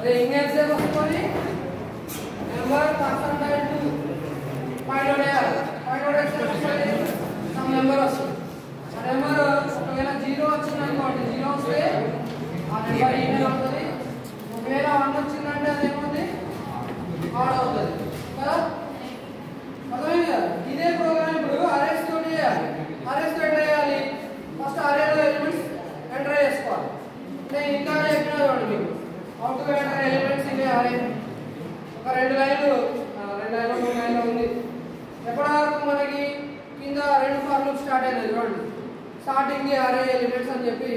అదే ఇంగ్లీష్ ఏ వస్తుంది number percentage to find out చేయాలి సమ్ నెంబర్ వస్తుంది ఆ నెంబర్ ఒకవేళ 0 వచ్చింది అనుకోండి 0 వస్తే ఆ నెంబర్ ఈవెన్ అవుతుంది ఒకవేళ 1 వచ్చిందంటే అది ఏమవుతుంది ఆడ్ అవుతుంది కదా అర్థమైంది కదా ఇదే ప్రోగ్రామ్ ఇప్పుడు అరేస్ తోటి చేయాలి అరేస్ తో ఎట్లా చేయాలి ఫస్ట్ అరేలో ఎలిమెంట్స్ ఎంటర్ చేసుకోవాలి నేను ఇంకా చెప్పినా చూడండి మీకు how to enter elements in అరే ఒక రెండు లైన్లు మూడు లైన్లు ఉంది ఎప్పటి వరకు మనకి కింద రెండు ఫర్ లూప్ స్టార్ట్ అయినది చూడండి స్టార్టింగ్ అరే ఎలిమెంట్స్ అని చెప్పి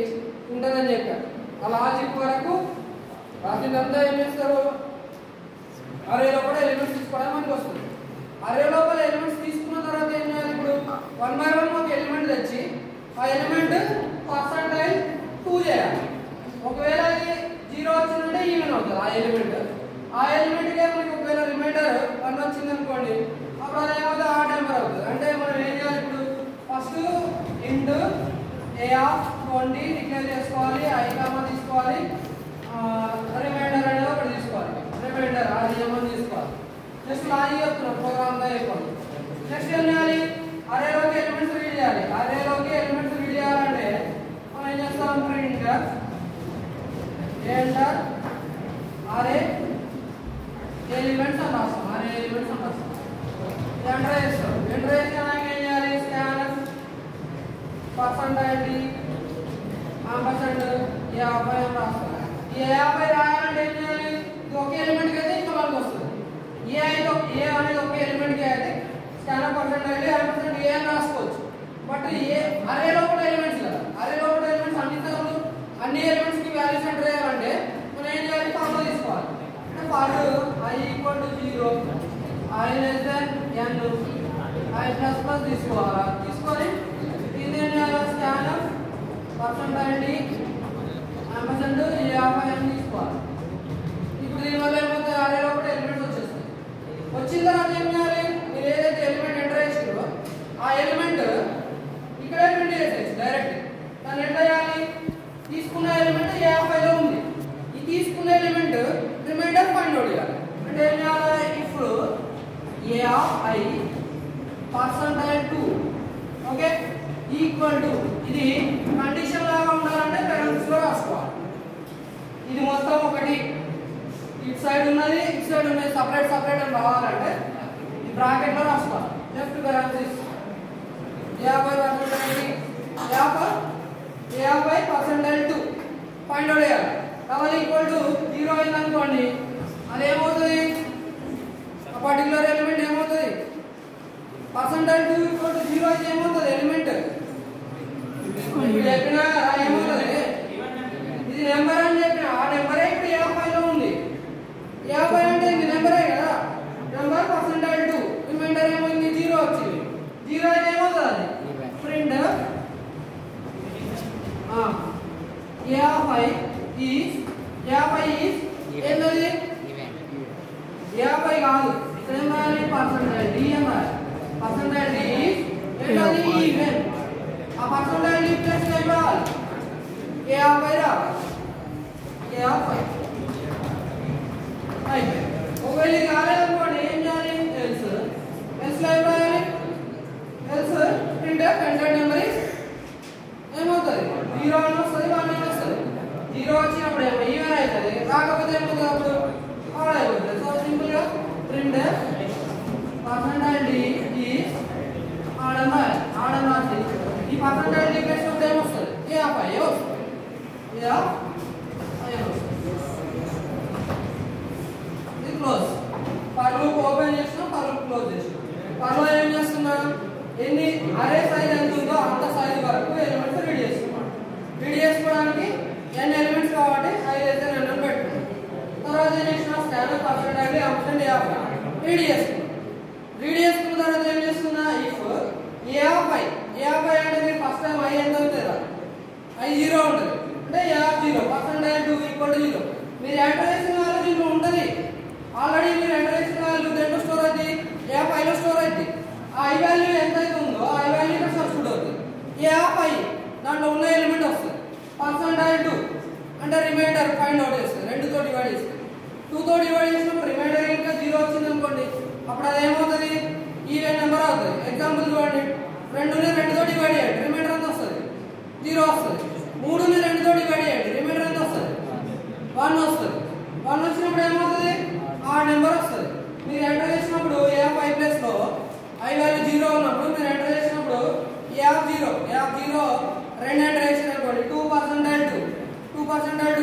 ఉంటుందని చెప్పారు ఆ లాజిక్ వరకు రాసిందంతా ఏం చేస్తారు అరే లోపల ఎలిమెంట్స్ తీసుకోవడం మనకి వస్తుంది అరే లోపల ఎలిమెంట్స్ తీసుకున్న తర్వాత ఏం చేయాలి ఇప్పుడు 1 బై 1 ఒక ఎలిమెంట్ తెచ్చి ఆ ఎలిమెంట్ పర్సెంటేజ్ 2 చేయాలి ఒకవేళ అది 0 వచ్చిందంటే ఈవెన్ అవుతుంది ఆ ఎలిమెంట్ కే మనకి ఒకవేళ రిమైండర్ 1 వచ్చింది అనుకోండి అప్పుడు అది ఏమవుతుంది ఆడ్ నెంబర్ అవుతుంది అంటే మనం ఏం చేయాలి ఇప్పుడు ఫస్ట్ ఇంట్ a ఆఫ్ 20 డిక్లేర్ చేసుకోవాలి i కామా తీసుకోవాలి రిమైండర్ అనేది ఒకటి తీసుకోవాలి రిమైండర్ అది ఏమని తీసుకోవాలి నెక్స్ట్ లాజిక్ చెప్తున్నాం ప్రోగ్రామ్ గా చెప్పండి నెక్స్ట్ ఏం చేయాలి అరేలోకి ఎలిమెంట్స్ రీడ్ చేయాలి అరేలోకి ఎలిమెంట్స్ రీడ్ చేయాలంటే మనం ఏం చేస్తాం ప్రింట్ ఎంటర్ అరే ఎలిమెంట్స్ అని రాస్తాం అరే ఎలిమెంట్స్ అని రాస్తాం ఎంటర్ చేస్తాం ఎంటర్ చేసినాక ఏం చేయాలి స్కాన్ పర్సెంటేజ్ ఆంపర్సెంట్ 50 అని రాస్తాం ఈ 50 రాయాలంటే ఏం చేయాలి ఇది ఒక ఎలిమెంట్ కి అయితే ఇంకా మనకు వస్తుంది ఏ అనేది ఒక ఎలిమెంట్ కి అయితే స్కాన్ పర్సెంటేజ్ ఆంపర్సెంట్ ఏ అని రాసుకోవచ్చు బట్ ఏ అరే లోపల ఎలిమెంట్స్ కదా అరే లోపల ఎలిమెంట్స్ అన్ని ఎలిమెంట్స్ కి వాల్యూస్ ఎంటర్ చేయాలంటే మనం ఏం చేయాలి ఫార్ములా తీసుకోవాలి అంటే for i equal to 0 i less than n i plus plus తీసుకోవాలి తీసుకొని ఇది ఏం చేయాలి స్కాన్ పర్సెంటేజ్ ఆంపర్సెంట్ 50 అని తీసుకోవాలి ఇప్పుడు దీనివల్ల ఏమవుతుంది అరే లోపల ఎలిమెంట్స్ వచ్చేస్తాయి వచ్చిన తర్వాత ఏం చేయాలి మీరు ఏదైతే ఎలిమెంట్ ఎంటర్ చేసారో ఆ ఎలిమెంట్ ఇక్కడే ప్రింట్ చేసేయచ్చు డైరెక్ట్ దాన్ని ఎట్లా చేయాలి తీసుకున్న ఎలిమెంట్ 50 లో ఉంది ఈ తీసుకున్న ఎలిమెంట్ రిమైండర్ ఫైండ్ అవుట్ చేయాలి అంటే ఏం చేయాలి if a of i percentage 2 okay equal to ఇది కండిషన్ లాగా ఉండాలంటే పెరెంట్స్ లో రాసుకోవాలి ఇది మొత్తం ఒకటి ఇటు సైడ్ ఉన్నది సెపరేట్ అని రావాలంటే ఈ బ్రాకెట్ లో రాసుకోవాలి లెఫ్ట్ పెరెంథిసిస్ 50% 2 ఫైండ్ అవుట్ చేయాలి కాబట్టి ఈక్వల్ టు 0 అయింది అనుకోండి అది ఏమవుతుంది ఆ పర్టికులర్ ఎలిమెంట్ ఏమవుతుంది పర్సెంటేజ్ 2 ఈక్వల్ టు 0 అయితే ఏమవుతుంది ఎలిమెంట్ చెప్పిన ఏమవుతుంది ఇది నెంబర్ అని చెప్పిన ఆ నెంబరే ఇప్పుడు 50 లో ఉంది 50 అంటే ఇది నెంబరే కదా నెంబర్ పర్సెంటేజ్ 2 రిమైండర్ ఏమైంది 0 వచ్చింది 0 అయితే ఏమవుతుంది అది ప్రింట్ a is ఏంటది 50 కాదు ఇక్కడ ఏం రాయాలి పర్సెంటేజ్ d అని రాయాలి పర్సెంటేజ్ d is ఏంటది ఈవెన్ ఆ పర్సెంటేజ్ d ప్లస్ ఏం రావాలి a50 రావాలి a50 అయితే ఒకవేళ ఇది కాలేదనుకోండి ఏం చేయాలి ఎల్స్ లో ఏం రాయాలి ఎల్స్ ప్రింట్ ఎంటర్ నెంబర్ ఏమవుతుంది 0 అని వస్తుంది 1 అని వస్తుంది 0 వచ్చినప్పుడు ఏమో ఈవెన్ అవుతుంది రాకపోతే ఏమవుతుంది అప్పుడు ఆడ్ అయిపోతుంది సో సింపుల్ గా print percentage d is add-on రాసి ఈ పర్సెంటేజ్ d ప్లస్ ఉంటే ఏమొస్తుంది a50 వస్తుంది ఇది క్లోజ్ ఫర్ లూప్ ఓపెన్ చేసినా ఫర్ లూప్ క్లోజ్ చేసినా ఫర్ లో ఏం చేస్తున్నా ఎన్ని అరే సైజ్ ఎంత ఉందో అంత సైజ్ వరకు ఎలిమెంట్స్ రీడ్ చేసుకున్నాం రీడ్ చేసుకోవడానికి n ఎలిమెంట్స్ కాబట్టి i లెస్ దెన్ n అని పెట్టుకున్నాం తర్వాత ఏం చేసినా స్కాన్ పర్సెంటేజ్ ఆంపర్సెంట్ 50 రీడ్ చేసుకున్న తర్వాత ఏం చేస్తున్నా ఇఫ్ a50 అంటే మీరు ఫస్ట్ టైం i ఎంత అవుతుందా i 0 ఉంటుంది అంటే a0 పర్సెంటేజ్ 2 ఈక్వల్ టు 0 మీరు ఎంటర్ చేసిన వాల్యూ దీంట్లో ఉంటుంది ఆల్రెడీ మీరు ఎంటర్ చేసిన వాల్యూ దేంట్లో స్టోర్ అవుతుంది a5 లో స్టోర్ అవుతుంది ఆ i వాల్యూ ఎంత అయితే ఉందో ఆ i వాల్యూ ఇక్కడ సబ్స్టిట్యూట్ అవుతుంది a5 దాంట్లో ఉన్న ఎలిమెంట్ వస్తుంది పర్సెంటేజ్ 2 అంటే రిమైండర్ ఫైండ్ అవుట్ చేస్తుంది 2 తో డివైడ్ చేస్తుంది 2 తో డివైడ్ చేసినప్పుడు రిమైండర్ ఇంకా 0 వచ్చింది అనుకోండి, అప్పుడు అది ఏమవుతుంది? ఈవెన్ నెంబర్ అవుతుంది. ఎగ్జాంపుల్ చూడండి, 2ని 2 తో డివైడ్ చేయండి, రిమైండర్ ఎంత వస్తుంది? 0 వస్తుంది. 3ని 2 తో డివైడ్ చేయండి, రిమైండర్ ఎంత వస్తుంది? 1 వస్తుంది. 1 వచ్చినప్పుడు ఏమవుతుంది? ఆ నెంబర్ వస్తుంది. మీరు ఎంటర్ చేసినప్పుడు a5 ప్లేస్ లో i వాల్యూ 0 ఉన్నప్పుడు మీరు ఎంటర్ చేసినప్పుడు a0 రెండు ఎంటర్ చేసినప్పుడు 2%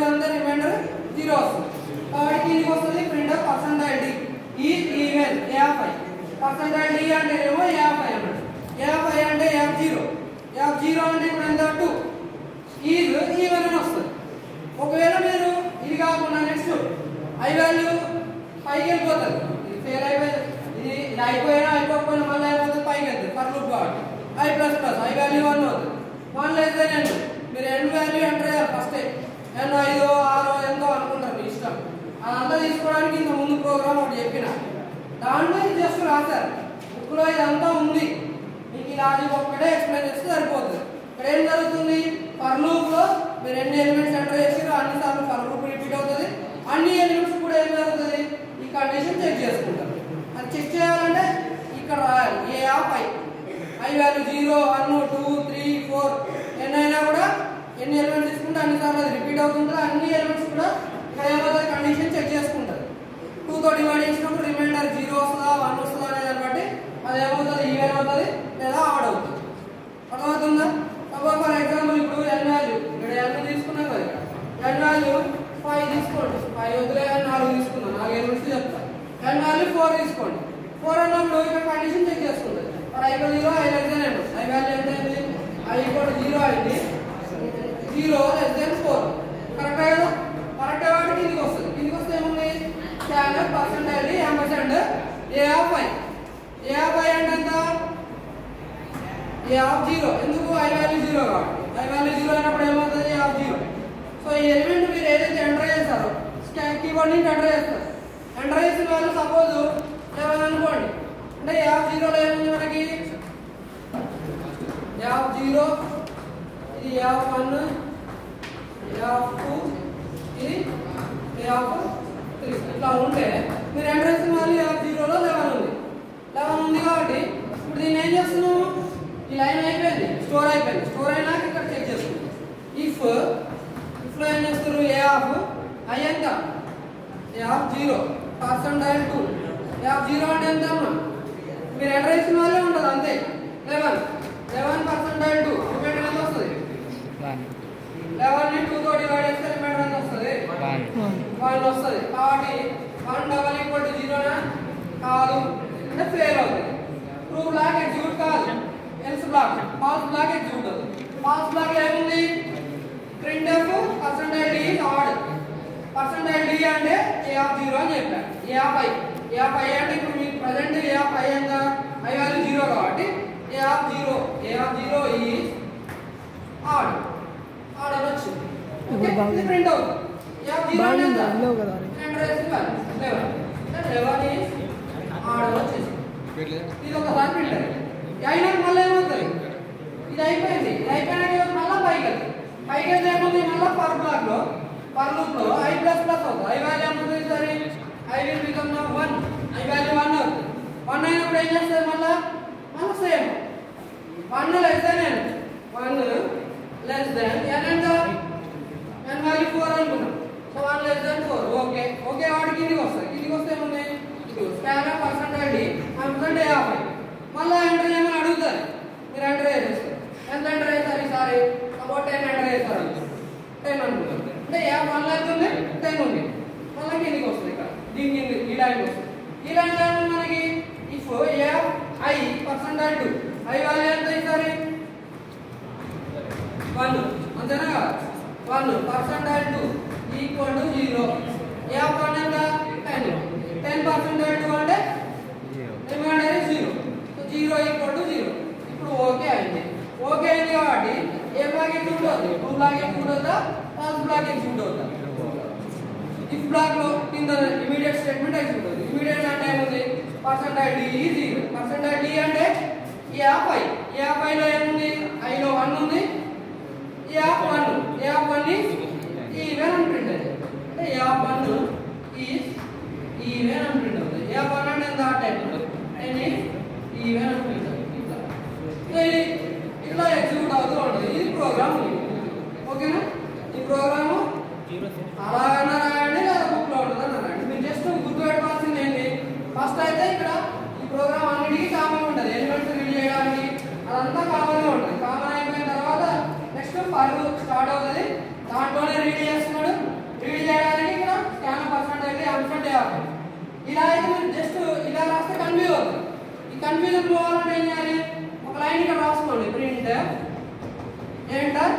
అంతే రిమైండర్ 0 వస్తుంది. కాబట్టి ఇది వస్తుంది printf percentile d is even a5. Percentile d అంటే ఏమో a5 అన్నమాట. a5 అంటే f0 అంటే ఇప్పుడు ఎంత 2 ఈజ్ ఈవెన్ అని వస్తుంది. ఒకవేళ మీరు ఇది కాకుండా నెక్స్ట్ i వాల్యూ పైకి వెళ్ళిపోతుంది, ఇది ఫెయిల్ అయిపోయింది, ఇది అయిపోయినా అయిపోకపోయినా మళ్ళీ అయిపోతుంది పైకి వెళ్తుంది ఫర్ లూప్ కాబట్టి i ప్లస్ i వాల్యూ 1 అవుతుంది. 1 లెస్ దెన్ n మీరు n వాల్యూ ఎంటర్ చేయాలి ఫస్ట్. n 5 6 ఎంతో అనుకుంటారు మీ ఇష్టం. అదంతా తీసుకోవడానికి ఇంత ముందు ప్రోగ్రామ్ ఒకటి చెప్పిన, దాంట్లో జస్ట్ రాశారు. బుక్లో ఇదంతా ఉంది, మీకు ఈ లాజిక్ ఒక్కటే ఎక్స్ప్లెయిన్ చేస్తే సరిపోతుంది. ఇక్కడ ఏం జరుగుతుంది? ఫర్ లూప్ లో మీరు ఎన్ని ఎలిమెంట్స్ ఎంటర్ చేసిరో అన్ని సార్లు ఫర్ లూప్ రిపీట్ అవుతుంది. అన్ని ఎలిమెంట్స్ కూడా ఏం జరుగుతుంది? ఈ కండిషన్ చెక్ చేసుకుంటారు. అది చెక్ చేయాలంటే ఇక్కడ రాయాలి ఏ ఆఫ్ i వాల్యూ 0 1 2 3 4 ఎన్ని అయినా కూడా ఎన్ని ఎలిమెంట్స్ తీసుకుంటే అన్ని సార్లు అది రిపీట్ అవుతుంటుంది. అన్ని ఎలిమెంట్స్ కూడా ఇక్కడ ఏమవుతుంది? కండిషన్ చెక్ చేసుకుంటారు. 2 తో డివైడ్ చేసినప్పుడు రిమైండర్ 0 వస్తుందా 1 వస్తుందా అనే దాన్ని బట్టి అది ఏమవుతుంది? ఈవెన్ అవుతుంది లేదా ఆడ్ అవుతుంది. అర్థమవుతుందా? సపోజ్ ఫర్ ఎగ్జాంపుల్ ఇప్పుడు n వాల్యూ ఇక్కడ n తీసుకున్నాం కదా, n వాల్యూ 5 తీసుకోండి, 5 వదిలే 4 తీసుకున్నాం, 4 ఎలిమెంట్స్ చెప్తాను. n వాల్యూ 4 తీసుకోండి. 4 అన్నప్పుడు ఇక్కడ కండిషన్ చెక్ చేసుకుంటుంది. For i equal 0 i less than n. i value ఎంత అయింది? i ఈక్వల్ 0 అయింది, 0 లెస్ దెన్ 4. కరెక్ట్ కదా? కరెక్ట్ కాబట్టి కిందికి వస్తుంది. కిందికి వస్తే ఏముంది? Standard percentile ampersand a of i. a of i అంటే ఎంత? a of 0. ఎందుకు? i వాల్యూ 0 కాబట్టి. i వాల్యూ 0 అయినప్పుడు ఏమవుతుంది? a of 0. సో ఈ ఎలిమెంట్ మీరు ఏదైతే ఎంటర్ చేస్తారో కీవర్డ్ నుంచి ఎంటర్ చేస్తారు. ఎంటర్ చేసిన వాళ్ళు సపోజ్ 11 అనుకోండి, అంటే a ఆఫ్ 0 లో ఏముంది మనకి? a ఆఫ్ 0, ఇది a ఆఫ్ 1, a ఆఫ్ 2, ఇది a ఆఫ్ 3. ఇట్లా ఉంటే మీరు ఎంటర్ చేసిన వాళ్ళు a ఆఫ్ 0 లో 11 ఉంది. 11 ఉంది కాబట్టి ఇప్పుడు దీన్ని ఏం చేస్తున్నాము? ఈ లైన్ అయిపోయింది, స్టోర్ అయిపోయింది. స్టోర్ అయినాక ఇక్కడ చెక్ చేసుకుంటాం. ఇఫ్ లో ఏం చేస్తారు? a ఆఫ్ i ఎంత? a of 0 percentile 2. a of 0 అంటే ఎంత అమ్మా? మీరు ఎంటర్ చేసిన వాళ్ళే ఉంటుంది అంతే. 11 పర్సెంటైల్ 2 రిమైండర్ ఎంత వస్తుంది? 11ని 2 తో డివైడ్ చేస్తే రిమైండర్ ఎంత వస్తుంది? 1 వస్తుంది. కాబట్టి 1 = 0 కాదు అంటే ఫెయిల్ అవుతుంది. ట్రూ బ్లాక్ ఎగ్జిక్యూట్ కాదు, else block, false block execute అవుతుంది. ఫాల్స్ బ్లాక్ ఏముంది? Printf percentile d is odd. Percentile d అంటే a ఆఫ్ 0 అని చెప్పాను. a ఆఫ్ i అంటే ఇప్పుడు మీకు ప్రెజెంట్ a ఆఫ్ i ఎంత? i వాల్యూ 0 కాబట్టి a ఆఫ్ 0 ఈజ్ ఆడ్ అనొచ్చు. ఇది ప్రింట్ అవుతుంది. a ఆఫ్ 0 అంటే ఎంత? ఎంటర్ చేసిన వాల్యూ 11 ఈజ్ ఆడ్ అనొచ్చు. ఇది ఒకసారి ప్రింట్ అయ్యింది. అయినాక మళ్ళీ ఏమవుతుంది? ఇది అయిపోయింది. ఇది అయిపోయినాక మళ్ళీ పైకి వెళ్తుంది. పైకి వెళ్తే ఏముంది? మళ్ళీ ఫర్ బ్లాక్ లో ఫర్ లూప్ లో i ప్లస్ అవుతుంది. i వాల్యూ ఏమవుతుంది? సరే i will become now 1. i value 1 అవుతుంది. 1 అయినప్పుడు ఏం చేస్తుంది? మళ్ళీ same 1 less than n. 1 less than n ఎంత? n వాల్యూ 4 అనుకున్నాం. So 1 less than 4. ఓకే వాడికి కిందికి వస్తుంది. కిందికి వస్తే ఏముంది? Scalar percentile d percent a of i. మళ్ళీ ఎంటర్ చేయమని అడుగుతారు, మీరు ఎంటర్ చేసేస్తారు. ఎంత ఎంటర్ చేస్తారు? ఈసారి సపోజ్ 10 ఎంటర్ చేస్తారు, 10 అనుకుంటారు. అంటే a ఆఫ్ 1 అవుతుంది, 10 ఉంది. మళ్ళీ కిందికి వస్తుంది. ఇక్కడ దీని కింద ఈ లైన్ వస్తుంది. ఈ లైన్ మనకి if a of i percentile 2, i value ఎంత? ఈసారి 1 అంతేనా కదా? 1 percentile 2 equal to 0. a of 1 ఎంత? 10 పర్సెంటైల్ 2 అంటే రిమైండర్ 0. So 0 equal to 0. ఇప్పుడు ఓకే అయింది. ఓకే అయింది కాబట్టి ఏ బ్లాక్ ఎగ్జిక్యూట్ అవుతుంది? ట్రూ బ్లాక్ ఎగ్జిక్యూట్ అవుతా, ఫాల్స్ బ్లాక్ ఎగ్జిక్యూట్ అవుతా? ఇఫ్ బ్లాక్ లో కింద ఇమిడియట్ స్టేట్మెంట్ ఎగ్జిక్యూట్ అవుతుంది. ఇమిడియట్ అంటే ఏముంది? Percentile d is 0. Percentile d అంటే a of i. a of i లో ఏముంది? i లో 1 ఉంది. a ఆఫ్ 1 ఈజ్ ఈవెన్ అని ప్రింట్ అయింది. అంటే a ఆఫ్ 1 ఈజ్ ఈవెన్ అని ప్రింట్ అవుతుంది. A1 అంటే ఎంత ఆ టైప్ ఎన్ని ఈవెన్ అని ప్రింట్ అవుతుంది. ఇట్లా ఎగ్జిక్యూట్ అవుతూ ఉంటుంది. ఇది ప్రోగ్రామ్. ఓకేనా? ఈ ప్రోగ్రాము అలాగైనా రాయండి లేదా బుక్లో ఉంటుందని రాయండి. మీరు జస్ట్ గుర్తుపెట్టుకోవాల్సింది ఏంటి, ఫస్ట్ అయితే ఇక్కడ ఈ ప్రోగ్రామ్ అన్నిటికీ కామన్ ఉంటుంది. ఎలిమెంట్స్ రీడ్ చేయడానికి అదంతా కామన్గా ఉంటుంది. కామన్ అయిపోయిన తర్వాత నెక్స్ట్ ఫర్ స్టార్ట్ అవుతుంది. దాంట్లోనే రీడ్ చేస్తున్నాడు. రీడ్ చేయడానికి ఇక్కడ స్కాన్ పర్సెంటేజ్ అన్సెంట్ చేయాలి. ఇలా అయితే మీరు జస్ట్ ఇలా రాస్తే కన్ఫ్యూజ్ అవుతుంది. ఈ కన్ఫ్యూజన్ పోవాలంటే ఏం చేయాలి, ఒక లైన్ ఇక్కడ రాసుకోండి. Print enter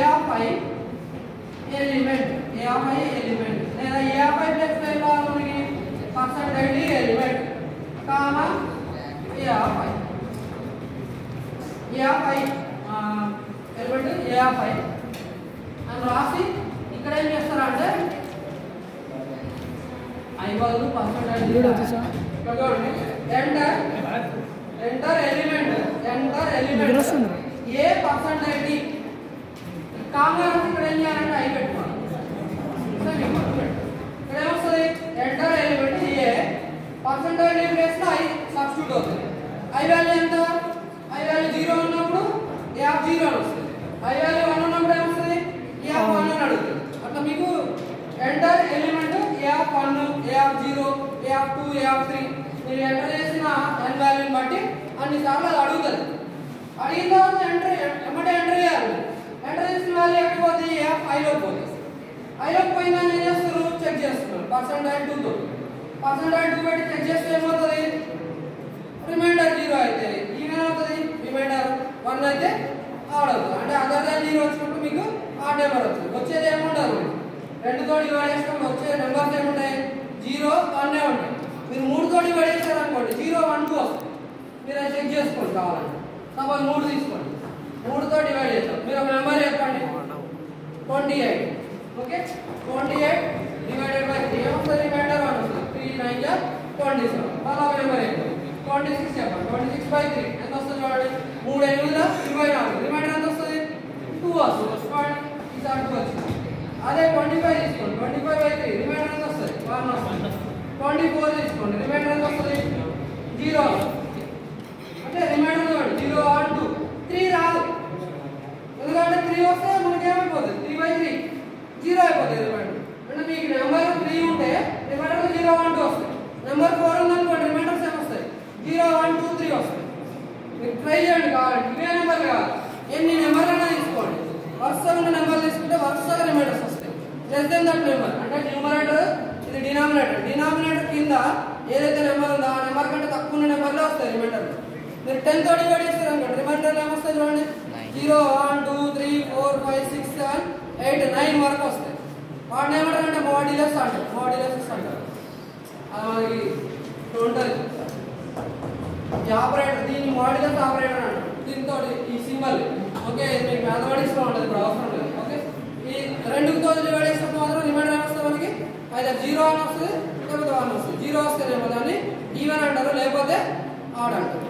A5 element, A5 element లేదా A5 ప్లస్ మనకి percentage element comma A5 element A5 అని రాసి ఇక్కడ ఏం చేస్తారంటే ఐదు పర్సెంటేజ్ ఎంటర్ ఎలిమెంట్ ఏ పర్సెంటేజ్ కామన్ ఇక్కడ ఏం చేయాలంటే ఐ పెట్టుకోవాలి. ఇక్కడ ఏమొస్తుంది, ఎంటర్ ఎలిమెంట్ ఏ పర్సెంటేజ్ ప్లేస్ లో ఐ సబ్స్టిట్యూట్ అవుతుంది. ఐ వాల్యూ ఎంత, ఐ వాల్యూ 0 ఉన్నప్పుడు A0 అని వస్తుంది. ఐ వాల్యూ 1 ఉన్నప్పుడు ఏమొస్తుంది, A1 అని అడుగుతుంది. అట్లా మీకు enter element A1 A0 A2 A3 మీరు ఎంటర్ చేసిన n వాల్యూని బట్టి అన్నిసార్లు అది అడుగుతుంది. అడిగిన తర్వాత ఎంటర్ చేయాలి. ఎంటర్ చేసిన వాల్యూ ఎక్కడికి పోతుంది, A5లో పోతుంది. ఐలోకి పోయిందని ఏం చేస్తారు, చెక్ చేస్తున్నారు. పర్సెంటేజ్ 2 పర్సెంటేజ్ 2 పెట్టి చెక్ చేస్తే ఏమవుతుంది, రిమైండర్ 0 అయితే ఈవెన్ అవుతుంది, రిమైండర్ 1 అయితే ఆడ్ అవుతుంది. అంటే అదర్ దాన్ 0 వచ్చినప్పుడు మీకు ఆడ్ నెంబర్ వస్తుంది. వచ్చేది ఏముండదు, 2 తో డివైడ్ చేసినప్పుడు వచ్చే నెంబర్స్ ఏముంటాయి, 0 1 ఉంటాయి. మీరు 3 తో డివైడ్ చేశారనుకోండి 0 1 2 వస్తుంది. మీరు అది చెక్ చేసుకోండి కావాలంటే. సపోజ్ 3 తీసుకోండి, 3 తో డివైడ్ చేస్తాం. మీరు ఒక నెంబర్ చెప్పండి, 28. ఓకే, 28 డివైడెడ్ బై 3 ఏమొస్తుంది, రిమైండర్ 1 వస్తుంది. 3 9 27. మళ్ళీ ఒక నెంబర్ చెప్పండి, 26 చెప్పండి. 26 బై 3 ఎంత వస్తుంది చూడండి, 3 8 24. రిమైండర్ ఎంత వస్తుంది, 2 వస్తుంది. ఈసారి 2 వచ్చింది. అదే 25 తీసుకోండి, 25 బై 3 రిమైండర్ ఎంత వస్తుంది, 1 వస్తుంది. 24 తీసుకోండి, రిమైండర్ ఎంత వస్తుంది, 0 వస్తుంది. అంటే రిమైండర్ చూడండి 0 1 2 3 రాదు. ఎందుకంటే 3 వస్తే మనకి ఏమైపోతుంది, 3 బై 3 0 అయిపోతుంది రిమైండర్. అంటే మీకు నెంబర్ 3 ఉంటే రిమైండర్ 0 1 2 వస్తుంది. నెంబర్ 4 ఉందనుకోండి రిమైండర్స్ ఏమొస్తాయి, 0 1 2 3 వస్తాయి. మీరు ట్రై చేయండి కావాలి, ఇవే నెంబర్లు కావాలి, ఎన్ని నెంబర్లైనా తీసుకోండి. వరుసగా ఉన్న నెంబర్ తీసుకుంటే వరుసగా రిమైండర్స్ వస్తాయి. లెస్ దెన్ దట్ నెంబర్ అంటే న్యూమరేటర్, ఇది డినామినేటర్. డినామినేటర్ కింద ఏదైతే నెంబర్ ఉందో ఆ నెంబర్ కంటే తక్కువ ఉన్న నెంబర్లే వస్తాయి రిమైండర్. మీరు 10 తో డివైడ్ చేస్తారు అనుకోండి రిమైండర్లు ఏమొస్తాయి చూడండి, 0 1 2 3 4 5 6 7 8 9 వరకు వస్తాయి. వాటిని ఏమంటారంటే మోడ్యులస్ అంటారు, మోడ్యులస్ అంటారు. అది మనకి ఉంటుంది ఈ ఆపరేటర్, దీన్ని మోడ్యులస్ ఆపరేటర్ అంటారు. దీంతో ఈ సింబల్ ఓకే మీకు మ్యాథమెటిక్స్ లో ఉంటుంది, ఇప్పుడు అవసరం లేదు. ఓకే, ఈ 2తో డివైడ్ చేసినప్పుడు మాత్రం రిమైండర్ ఏమొస్తుంది మనకి, అయితే 0 అని వస్తుంది లేకపోతే 1 వస్తుంది. 0 వస్తేనేమో దాన్ని ఈవెన్ అంటారు, లేకపోతే ఆడ్ అంటారు.